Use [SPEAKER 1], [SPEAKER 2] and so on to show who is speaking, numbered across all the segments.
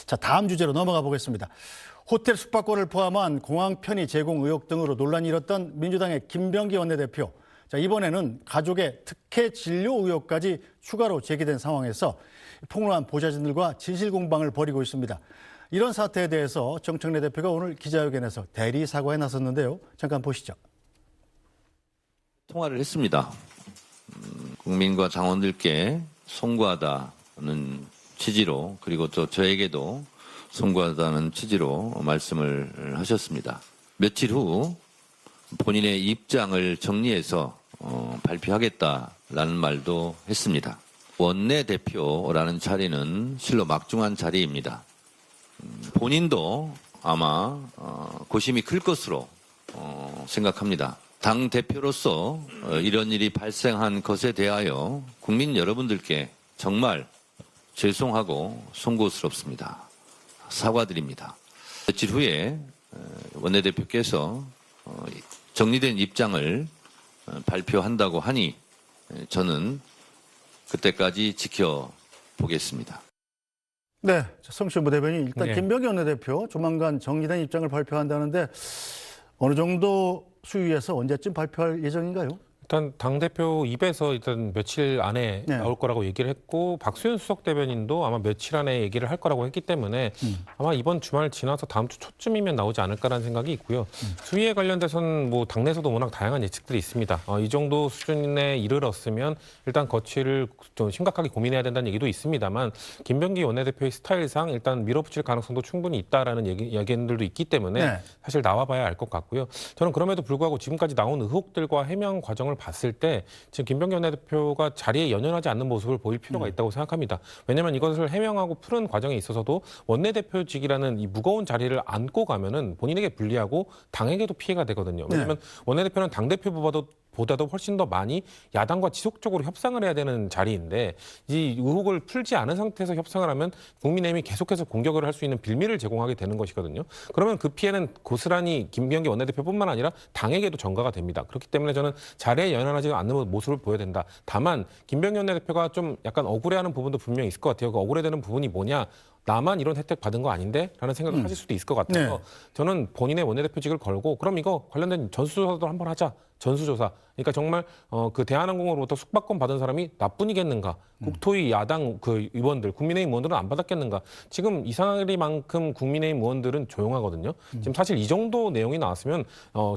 [SPEAKER 1] 자, 다음 주제로 넘어가 보겠습니다. 호텔 숙박권을 포함한 공항 편의 제공 의혹 등으로 논란이 일었던 민주당의 김병기 원내대표. 자, 이번에는 가족의 특혜 진료 의혹까지 추가로 제기된 상황에서 폭로한 보좌진들과 진실 공방을 벌이고 있습니다. 이런 사태에 대해서 정청래 대표가 오늘 기자회견에서 대리 사과에 나섰는데요. 잠깐 보시죠.
[SPEAKER 2] 통화를 했습니다. 국민과 당원들께 송구하다는 취지로, 그리고 또 저에게도 송구하다는 취지로 말씀을 하셨습니다. 며칠 후 본인의 입장을 정리해서 발표하겠다라는 말도 했습니다. 원내대표라는 자리는 실로 막중한 자리입니다. 본인도 아마 고심이 클 것으로 생각합니다. 당 대표로서 이런 일이 발생한 것에 대하여 국민 여러분들께 정말 죄송하고 송구스럽습니다. 사과드립니다. 며칠 후에 원내대표께서 정리된 입장을 발표한다고 하니 저는 그때까지 지켜보겠습니다.
[SPEAKER 1] 네, 성시호 대변인 일단
[SPEAKER 3] 네.
[SPEAKER 1] 김병기 원내대표 조만간 정리된 입장을 발표한다는데 어느 정도 수위에서 언제쯤 발표할 예정인가요?
[SPEAKER 3] 일단 당대표 입에서 일단 며칠 안에
[SPEAKER 1] 네.
[SPEAKER 3] 나올 거라고 얘기를 했고, 박수현 수석 대변인도 아마 며칠 안에 얘기를 할 거라고 했기 때문에 아마 이번 주말 지나서 다음 주 초쯤이면 나오지 않을까라는 생각이 있고요. 수위에 관련돼서는 뭐 당내에서도 워낙 다양한 예측들이 있습니다. 이 정도 수준에 이르렀으면 일단 거취를 좀 심각하게 고민해야 된다는 얘기도 있습니다만, 김병기 원내대표의 스타일상 일단 밀어붙일 가능성도 충분히 있다라는 얘기들도 있기 때문에
[SPEAKER 1] 네.
[SPEAKER 3] 사실 나와봐야 알 것 같고요. 저는 그럼에도 불구하고 지금까지 나온 의혹들과 해명 과정을 봤을 때 지금 김병기 원내대표가 자리에 연연하지 않는 모습을 보일 필요가 있다고 생각합니다. 왜냐하면 이것을 해명하고 푸는 과정에 있어서도 원내대표직이라는 이 무거운 자리를 안고 가면은 본인에게 불리하고 당에게도 피해가 되거든요. 왜냐하면 원내대표는 당대표보다도 훨씬 더 많이 야당과 지속적으로 협상을 해야 되는 자리인데, 이 의혹을 풀지 않은 상태에서 협상을 하면 국민의힘이 계속해서 공격을 할 수 있는 빌미를 제공하게 되는 것이거든요. 그러면 그 피해는 고스란히 김병기 원내대표뿐만 아니라 당에게도 전가가 됩니다. 그렇기 때문에 저는 자리에 연연하지 않는 모습을 보여야 된다. 다만 김병기 원내대표가 좀 약간 억울해하는 부분도 분명히 있을 것 같아요. 그 억울해되는 부분이 뭐냐? 나만 이런 혜택 받은 거 아닌데? 라는 생각을 하실 수도 있을 것 같아서
[SPEAKER 1] 네.
[SPEAKER 3] 저는 본인의 원내대표직을 걸고 그럼 이거 관련된 전수조사도 한번 하자. 전수조사. 그러니까 정말 그 대한항공으로부터 숙박권 받은 사람이 나뿐이겠는가? 국토위 야당 그 의원들, 국민의힘 의원들은 안 받았겠는가? 지금 이상하리만큼 국민의힘 의원들은 조용하거든요. 지금 사실 이 정도 내용이 나왔으면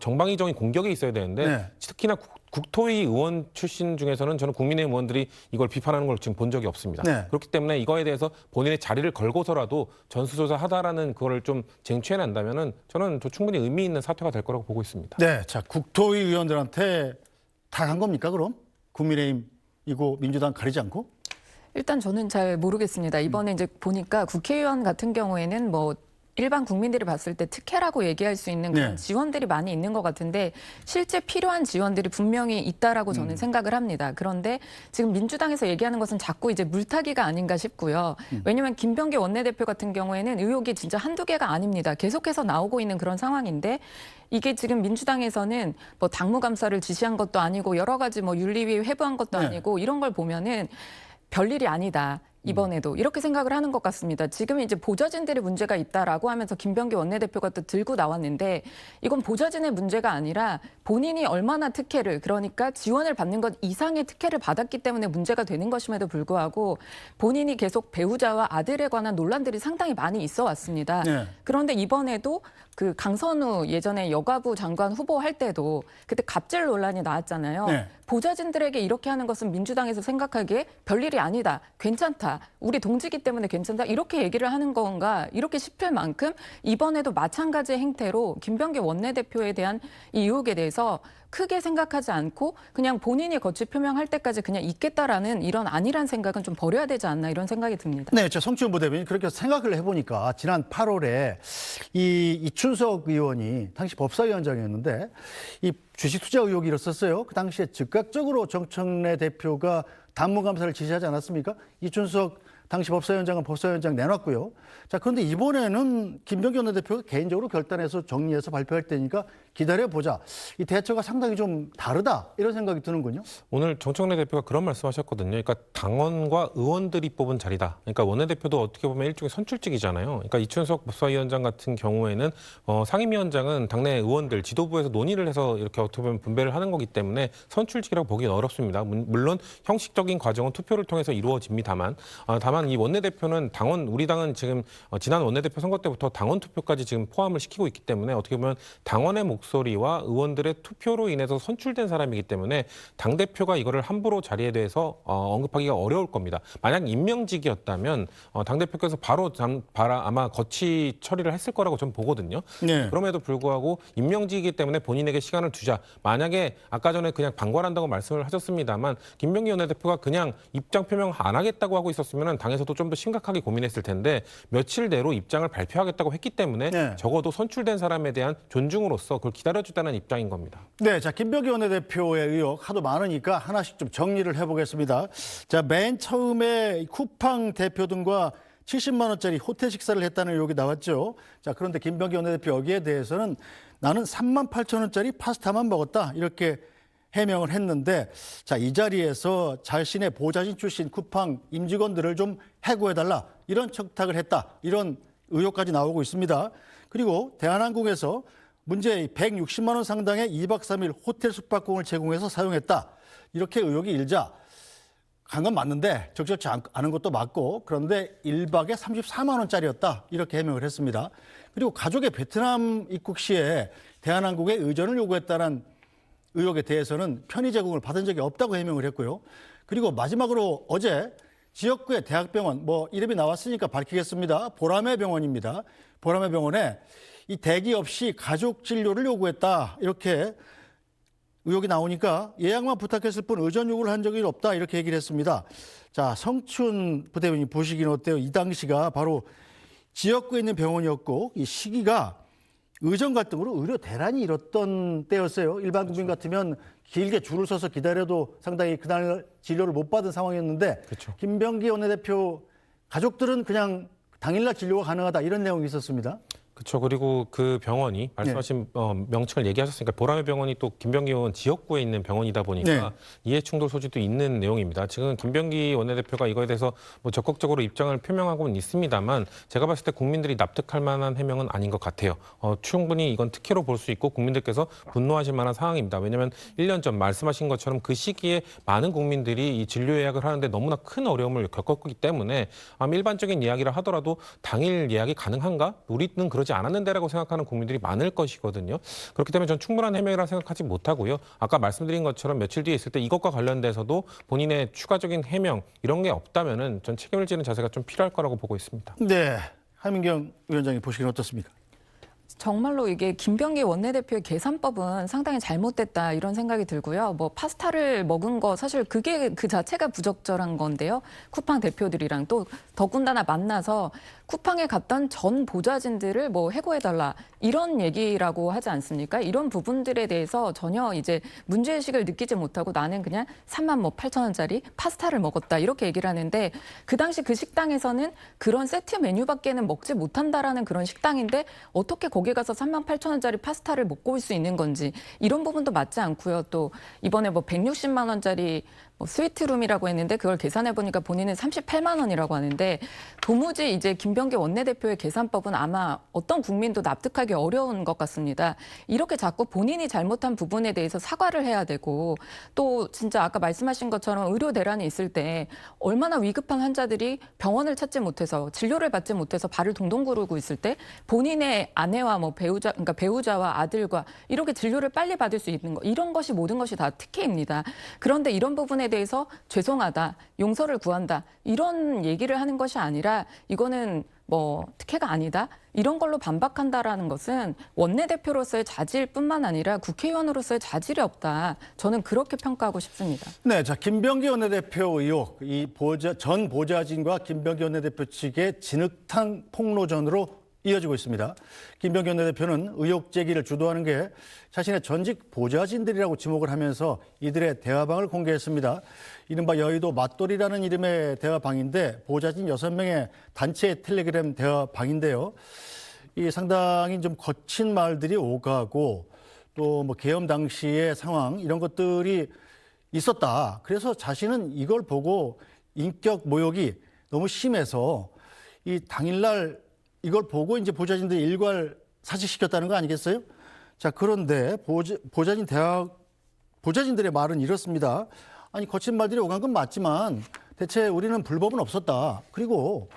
[SPEAKER 3] 정방위적인 공격이 있어야 되는데
[SPEAKER 1] 네.
[SPEAKER 3] 특히나 국토위 의원 출신 중에서는 저는 국민의힘 의원들이 이걸 비판하는 걸 지금 본 적이 없습니다.
[SPEAKER 1] 네.
[SPEAKER 3] 그렇기 때문에 이거에 대해서 본인의 자리를 걸고서라도 전수조사 하다라는 그거를 좀 쟁취해낸다면은 저는 충분히 의미 있는 사퇴가 될 거라고 보고 있습니다.
[SPEAKER 1] 네, 자, 국토위 의원들한테 다 간 겁니까, 그럼? 국민의힘이고 민주당 가리지 않고?
[SPEAKER 4] 일단 저는 잘 모르겠습니다. 이번에 이제 보니까 국회의원 같은 경우에는 뭐 일반 국민들이 봤을 때 특혜라고 얘기할 수 있는 그런
[SPEAKER 1] 네.
[SPEAKER 4] 지원들이 많이 있는 것 같은데 실제 필요한 지원들이 분명히 있다라고 저는 생각을 합니다. 그런데 지금 민주당에서 얘기하는 것은 자꾸 이제 물타기가 아닌가 싶고요. 왜냐하면 김병기 원내대표 같은 경우에는 의혹이 진짜 한두 개가 아닙니다. 계속해서 나오고 있는 그런 상황인데 이게 지금 민주당에서는 뭐 당무감사를 지시한 것도 아니고 여러 가지 뭐 윤리위 회부한 것도
[SPEAKER 1] 네.
[SPEAKER 4] 아니고 이런 걸 보면은 별일이 아니다. 이번에도 이렇게 생각을 하는 것 같습니다. 지금 이제 보좌진들의 문제가 있다라고 하면서 김병기 원내대표가 또 들고 나왔는데 이건 보좌진의 문제가 아니라 본인이 얼마나 특혜를, 그러니까 지원을 받는 것 이상의 특혜를 받았기 때문에 문제가 되는 것임에도 불구하고 본인이 계속 배우자와 아들에 관한 논란들이 상당히 많이 있어 왔습니다.
[SPEAKER 1] 네.
[SPEAKER 4] 그런데 이번에도 그 강선우 예전에 여가부 장관 후보 할 때도 그때 갑질 논란이 나왔잖아요.
[SPEAKER 1] 네.
[SPEAKER 4] 보좌진들에게 이렇게 하는 것은 민주당에서 생각하기에 별일이 아니다. 괜찮다. 우리 동지기 때문에 괜찮다. 이렇게 얘기를 하는 건가 이렇게 싶을 만큼 이번에도 마찬가지의 행태로 김병기 원내대표에 대한 이 의혹에 대해서 크게 생각하지 않고 그냥 본인이 거취 표명할 때까지 그냥 있겠다라는 이런 안일한 생각은 좀 버려야 되지 않나 이런 생각이 듭니다.
[SPEAKER 1] 네, 저 성추현 부대변인 그렇게 생각을 해보니까 지난 8월에 이춘석 의원이 당시 법사위원장이었는데 이 주식 투자 의혹이 일었었어요. 그 당시에 즉각적으로 정청래 대표가 당무감사를 지시하지 않았습니까? 이춘석 당시 법사위원장은 법사위원장 내놨고요. 자, 그런데 이번에는 김병기 원내대표가 개인적으로 결단해서 정리해서 발표할 때니까 기다려보자. 이 대처가 상당히 좀 다르다 이런 생각이 드는군요.
[SPEAKER 3] 오늘 정청래 대표가 그런 말씀하셨거든요. 그러니까 당원과 의원들이 뽑은 자리다. 그러니까 원내대표도 어떻게 보면 일종의 선출직이잖아요. 그러니까 이춘석 법사위원장 같은 경우에는 상임위원장은 당내 의원들 지도부에서 논의를 해서 이렇게 어떻게 보면 분배를 하는 거기 때문에 선출직이라고 보기는 어렵습니다. 물론 형식적인 과정은 투표를 통해서 이루어집니다만, 다만 이 원내대표는 우리 당은 지금 지난 원내대표 선거 때부터 당원 투표까지 지금 포함을 시키고 있기 때문에 어떻게 보면 당원의 목소리와 의원들의 투표로 인해서 선출된 사람이기 때문에 당대표가 이거를 함부로 자리에 대해서 언급하기가 어려울 겁니다. 만약 임명직이었다면 당대표께서 바로 아마 거치 처리를 했을 거라고 저는 보거든요.
[SPEAKER 1] 네.
[SPEAKER 3] 그럼에도 불구하고 임명직이기 때문에 본인에게 시간을 두자. 만약에 아까 전에 그냥 방관한다고 말씀을 하셨습니다만 김병기 원내대표가 그냥 입장 표명 안 하겠다고 하고 있었으면 당에서도 좀 더 심각하게 고민했을 텐데 며칠 내로 입장을 발표하겠다고 했기 때문에
[SPEAKER 1] 네.
[SPEAKER 3] 적어도 선출된 사람에 대한 존중으로서 그걸 기다려주다는 입장인 겁니다.
[SPEAKER 1] 네, 자, 김병기 원내대표의 의혹 하도 많으니까 하나씩 좀 정리를 해보겠습니다. 자, 맨 처음에 쿠팡 대표 등과 70만 원짜리 호텔 식사를 했다는 의혹이 나왔죠. 자, 그런데 김병기 원내대표 여기에 대해서는 나는 3만 8천 원짜리 파스타만 먹었다 이렇게 해명을 했는데, 자, 이 자리에서 자신의 보좌진 출신 쿠팡 임직원들을 좀 해고해달라 이런 청탁을 했다 이런 의혹까지 나오고 있습니다. 그리고 대한항공에서 문제 160만 원 상당의 2박 3일 호텔 숙박권을 제공해서 사용했다 이렇게 의혹이 일자 간 건 맞는데 적절치 않은 것도 맞고, 그런데 1박에 34만 원짜리였다 이렇게 해명을 했습니다. 그리고 가족의 베트남 입국 시에 대한항공에 의전을 요구했다는 의혹에 대해서는 편의 제공을 받은 적이 없다고 해명을 했고요. 그리고 마지막으로 어제 지역구의 대학병원, 이름이 나왔으니까 밝히겠습니다. 보라매 병원입니다. 보라매 병원에 이 대기 없이 가족 진료를 요구했다 이렇게 의혹이 나오니까 예약만 부탁했을 뿐 의전 요구를 한 적이 없다 이렇게 얘기를 했습니다. 자, 성춘 부대변인 보시기는 어때요? 이 당시가 바로 지역구에 있는 병원이었고 이 시기가 의전 갈등으로 의료 대란이 일었던 때였어요. 일반 국민 같으면 길게 줄을 서서 기다려도 상당히 그날 진료를 못 받은 상황이었는데,
[SPEAKER 3] 그렇죠.
[SPEAKER 1] 김병기 원내대표 가족들은 그냥 당일날 진료가 가능하다 이런 내용이 있었습니다.
[SPEAKER 3] 그렇죠. 그리고 그 병원이 말씀하신 명칭을 얘기하셨으니까 보라매 병원이 또 김병기 의원 지역구에 있는 병원이다 보니까 이해 충돌 소지도 있는 내용입니다. 지금 김병기 원내대표가 이거에 대해서 적극적으로 입장을 표명하고는 있습니다만 제가 봤을 때 국민들이 납득할 만한 해명은 아닌 것 같아요. 충분히 이건 특혜로 볼 수 있고 국민들께서 분노하실 만한 상황입니다. 왜냐하면 1년 전 말씀하신 것처럼 그 시기에 많은 국민들이 이 진료 예약을 하는데 너무나 큰 어려움을 겪었기 때문에 일반적인 이야기를 하더라도 당일 예약이 가능한가? 우리는 그러지 않았는데라고 생각하는 국민들이 많을 것이거든요. 그렇기 때문에 전 충분한 해명이라 생각하지 못하고요. 아까 말씀드린 것처럼 며칠 뒤에 있을 때 이것과 관련돼서도 본인의 추가적인 해명 이런 게 없다면은 전 책임을 지는 자세가 좀 필요할 거라고 보고 있습니다.
[SPEAKER 1] 네, 하민경 위원장님 보시기는 어떻습니까?
[SPEAKER 4] 정말로 이게 김병기 원내대표의 계산법은 상당히 잘못됐다 이런 생각이 들고요. 파스타를 먹은 거 사실 그게 그 자체가 부적절한 건데요. 쿠팡 대표들이랑 또 더군다나 만나서 쿠팡에 갔던 전 보좌진들을 해고해달라 이런 얘기라고 하지 않습니까? 이런 부분들에 대해서 전혀 이제 문제의식을 느끼지 못하고 나는 그냥 3만 8천 원짜리 파스타를 먹었다 이렇게 얘기를 하는데, 그 당시 그 식당에서는 그런 세트 메뉴밖에는 먹지 못한다라는 그런 식당인데 어떻게 거기 가서 3만 8천 원짜리 파스타를 먹고 올 수 있는 건지 이런 부분도 맞지 않고요. 또 이번에 160만 원짜리 스위트룸이라고 했는데 그걸 계산해 보니까 본인은 38만 원이라고 하는데, 도무지 이제 김병기 원내대표의 계산법은 아마 어떤 국민도 납득하기 어려운 것 같습니다. 이렇게 자꾸 본인이 잘못한 부분에 대해서 사과를 해야 되고, 또 진짜 아까 말씀하신 것처럼 의료 대란이 있을 때 얼마나 위급한 환자들이 병원을 찾지 못해서 진료를 받지 못해서 발을 동동 구르고 있을 때 본인의 아내와 그러니까 배우자와 아들과 이렇게 진료를 빨리 받을 수 있는 거, 이런 것이 모든 것이 다 특혜입니다. 그런데 이런 부분에 대해서 죄송하다, 용서를 구한다 이런 얘기를 하는 것이 아니라 이거는 특혜가 아니다 이런 걸로 반박한다라는 것은 원내대표로서의 자질뿐만 아니라 국회의원으로서의 자질이 없다. 저는 그렇게 평가하고 싶습니다.
[SPEAKER 1] 네, 자, 김병기 원내대표 의혹, 전 보좌진과 김병기 원내대표 측의 진흙탕 폭로전으로 이어지고 있습니다. 김병기 원내대표는 의혹 제기를 주도하는 게 자신의 전직 보좌진들이라고 지목을 하면서 이들의 대화방을 공개했습니다. 이른바 여의도 맞돌이라는 이름의 대화방인데 보좌진 6명의 단체 텔레그램 대화방인데요. 이 상당히 좀 거친 말들이 오가고 또 뭐 계엄 당시의 상황 이런 것들이 있었다. 그래서 자신은 이걸 보고 인격 모욕이 너무 심해서 이 당일날 이걸 보고 이제 보좌진들이 일괄 사직시켰다는 거 아니겠어요? 자, 그런데 보좌진들의 말은 이렇습니다. 아니, 거친 말들이 오간 건 맞지만 대체 우리는 불법은 없었다. 그리고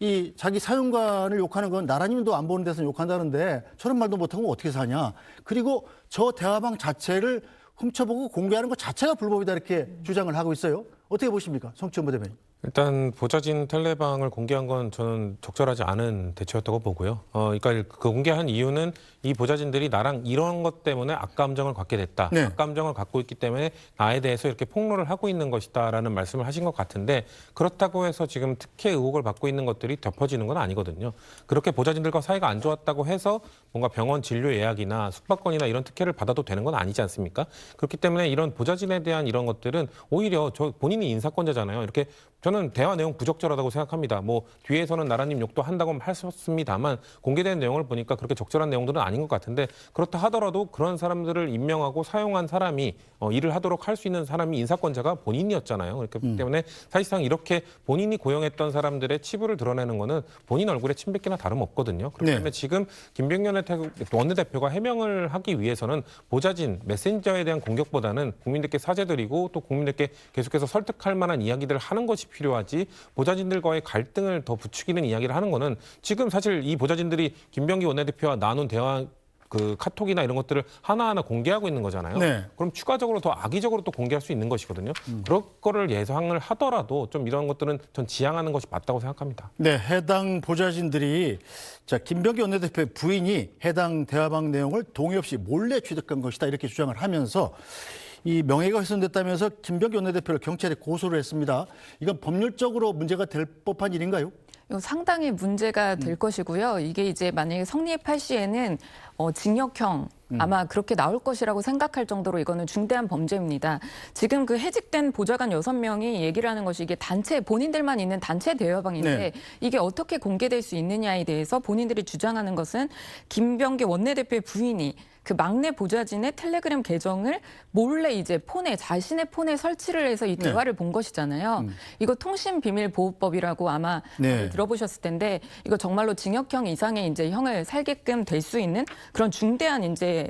[SPEAKER 1] 이 자기 사령관을 욕하는 건 나라님도 안 보는 데서 욕한다는데 저런 말도 못하고 어떻게 사냐. 그리고 저 대화방 자체를 훔쳐보고 공개하는 것 자체가 불법이다 이렇게 주장을 하고 있어요. 어떻게 보십니까? 송치현 부대변인.
[SPEAKER 3] 일단 보좌진 텔레방을 공개한 건 저는 적절하지 않은 대처였다고 보고요. 그러니까 그 공개한 이유는 이 보좌진들이 나랑 이런 것 때문에 악감정을 갖게 됐다.
[SPEAKER 1] 네.
[SPEAKER 3] 악감정을 갖고 있기 때문에 나에 대해서 이렇게 폭로를 하고 있는 것이다라는 말씀을 하신 것 같은데 그렇다고 해서 지금 특혜 의혹을 받고 있는 것들이 덮어지는 건 아니거든요. 그렇게 보좌진들과 사이가 안 좋았다고 해서 뭔가 병원 진료 예약이나 숙박권이나 이런 특혜를 받아도 되는 건 아니지 않습니까? 그렇기 때문에 이런 보좌진에 대한 이런 것들은 오히려 본인이 인사권자잖아요. 이렇게 저는 대화 내용 부적절하다고 생각합니다. 뭐 뒤에서는 나라님 욕도 한다고 하셨습니다만 공개된 내용을 보니까 그렇게 적절한 내용들은 아닌 것 같은데 그렇다 하더라도 그런 사람들을 임명하고 사용한 사람이 일을 하도록 할 수 있는 사람이 인사권자가 본인이었잖아요. 그렇기 때문에 사실상 이렇게 본인이 고용했던 사람들의 치부를 드러내는 거는 본인 얼굴에 침 뱉기나 다름없거든요. 그렇기 때문에 지금 김병기 원내대표가 해명을 하기 위해서는 보좌진, 메신저에 대한 공격보다는 국민들께 사죄드리고 또 국민들께 계속해서 설득할 만한 이야기들을 하는 것이 필요하지 보좌진들과의 갈등을 더 부추기는 이야기를 하는 거는 지금 사실 이 보좌진들이 김병기 원내대표와 나눈 대화 그 카톡이나 이런 것들을 하나하나 공개하고 있는 거잖아요.
[SPEAKER 1] 네.
[SPEAKER 3] 그럼 추가적으로 더 악의적으로 또 공개할 수 있는 것이거든요. 그런 거를 예상을 하더라도 좀 이런 것들은 전 지양하는 것이 맞다고 생각합니다.
[SPEAKER 1] 네, 해당 보좌진들이 자 김병기 원내대표의 부인이 해당 대화방 내용을 동의 없이 몰래 취득한 것이다 이렇게 주장을 하면서 이 명예가 훼손됐다면서 김병기 원내대표를 경찰에 고소를 했습니다. 이건 법률적으로 문제가 될 법한 일인가요?
[SPEAKER 4] 이거 상당히 문제가 될 것이고요. 이게 이제 만약에 성립할 시에는 징역형 아마 그렇게 나올 것이라고 생각할 정도로 이거는 중대한 범죄입니다. 지금 그 해직된 보좌관 6명이 얘기를 하는 것이 이게 단체 본인들만 있는 단체 대화방인데
[SPEAKER 1] 네.
[SPEAKER 4] 이게 어떻게 공개될 수 있느냐에 대해서 본인들이 주장하는 것은 김병기 원내대표의 부인이 그 막내 보좌진의 텔레그램 계정을 몰래 이제 자신의 폰에 설치를 해서 이 대화를 본 것이잖아요. 이거 통신비밀보호법이라고 아마
[SPEAKER 1] 네.
[SPEAKER 4] 들어보셨을 텐데 이거 정말로 징역형 이상의 이제 형을 살게끔 될 수 있는 그런 중대한 이제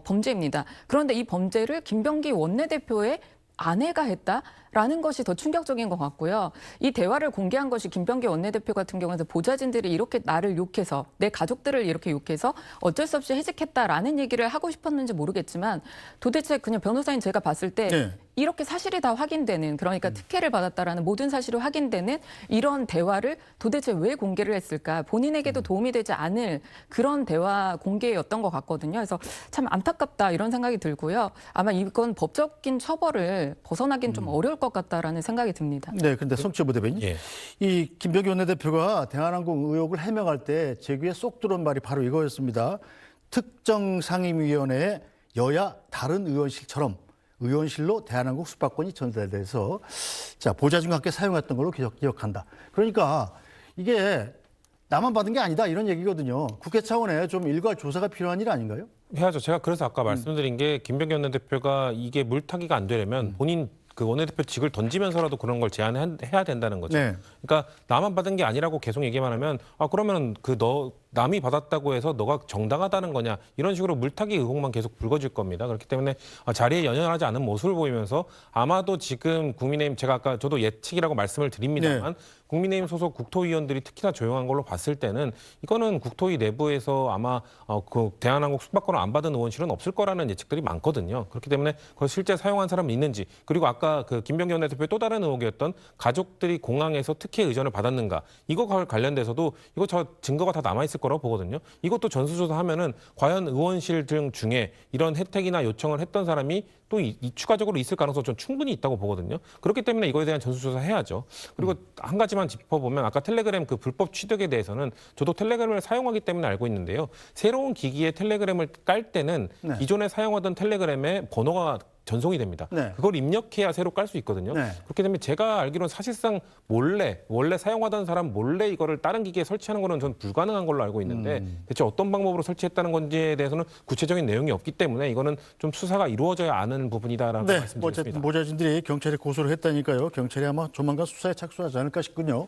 [SPEAKER 4] 범죄입니다. 그런데 이 범죄를 김병기 원내대표의 아내가 했다라는 것이 더 충격적인 것 같고요. 이 대화를 공개한 것이 김병기 원내대표 같은 경우에는 보좌진들이 이렇게 나를 욕해서 내 가족들을 이렇게 욕해서 어쩔 수 없이 해직했다라는 얘기를 하고 싶었는지 모르겠지만 도대체 그냥 변호사인 제가 봤을 때
[SPEAKER 1] 네.
[SPEAKER 4] 이렇게 사실이 다 확인되는 그러니까 특혜를 받았다라는 모든 사실이 확인되는 이런 대화를 도대체 왜 공개를 했을까? 본인에게도 도움이 되지 않을 그런 대화 공개였던 것 같거든요. 그래서 참 안타깝다 이런 생각이 들고요. 아마 이건 법적인 처벌을 벗어나긴 좀 어려울 것 같다라는 생각이 듭니다.
[SPEAKER 1] 네, 근데 송치현 부대변인.
[SPEAKER 3] 예.
[SPEAKER 1] 이 김병기 원내대표가 대한항공 의혹을 해명할 때 제 귀에 쏙 들어온 말이 바로 이거였습니다. 특정 상임위원회에 여야 다른 의원실처럼 의원실로 대한항공 숙박권이 전달돼서 자 보좌진과 함께 사용했던 걸로 기억한다. 그러니까 이게 나만 받은 게 아니다 이런 얘기거든요. 국회 차원에 좀 일괄 조사가 필요한 일 아닌가요?
[SPEAKER 3] 해야죠. 제가 그래서 아까 말씀드린 게 김병기 원내대표가 이게 물타기가 안 되려면 본인 그 원내대표직을 던지면서라도 그런 걸 제안해야 된다는 거죠.
[SPEAKER 1] 네.
[SPEAKER 3] 그러니까 나만 받은 게 아니라고 계속 얘기만 하면 그러면 남이 받았다고 해서 너가 정당하다는 거냐 이런 식으로 물타기 의혹만 계속 불거질 겁니다. 그렇기 때문에 자리에 연연하지 않은 모습을 보이면서 아마도 지금 국민의힘 제가 아까 저도 예측이라고 말씀을 드립니다만 국민의힘 소속 국토위원들이 특히나 조용한 걸로 봤을 때는 이거는 국토위 내부에서 아마 그 대한항공 숙박권을 안 받은 의원실은 없을 거라는 예측들이 많거든요. 그렇기 때문에 그걸 실제 사용한 사람이 있는지 그리고 아까 그 김병기 원내대표의 또 다른 의혹이었던 가족들이 공항에서 특혜 의전을 받았는가 이거 관련돼서도 이거 저 증거가 다 남아 있을 거라고 보거든요. 이것도 전수조사하면은 과연 의원실 등 중에 이런 혜택이나 요청을 했던 사람이 또 추가적으로 있을 가능성이 좀 충분히 있다고 보거든요. 그렇기 때문에 이거에 대한 전수조사 해야죠. 그리고 한 가지만 짚어보면 아까 텔레그램 그 불법 취득에 대해서는 저도 텔레그램을 사용하기 때문에 알고 있는데요. 새로운 기기에 텔레그램을 깔 때는
[SPEAKER 1] 네.
[SPEAKER 3] 기존에 사용하던 텔레그램에 번호가 전송이 됩니다.
[SPEAKER 1] 네.
[SPEAKER 3] 그걸 입력해야 새로 깔 수 있거든요.
[SPEAKER 1] 네.
[SPEAKER 3] 그렇게 되면 제가 알기로는 사실상 원래 사용하던 사람 몰래 이거를 다른 기기에 설치하는 거는 저는 불가능한 걸로 알고 있는데 대체 어떤 방법으로 설치했다는 건지에 대해서는 구체적인 내용이 없기 때문에 이거는 좀 수사가 이루어져야 아는 부분이다라고
[SPEAKER 1] 네,
[SPEAKER 3] 말씀드렸습니다.
[SPEAKER 1] 모자진들이 경찰에 고소를 했다니까요. 경찰이 아마 조만간 수사에 착수하지 않을까 싶군요.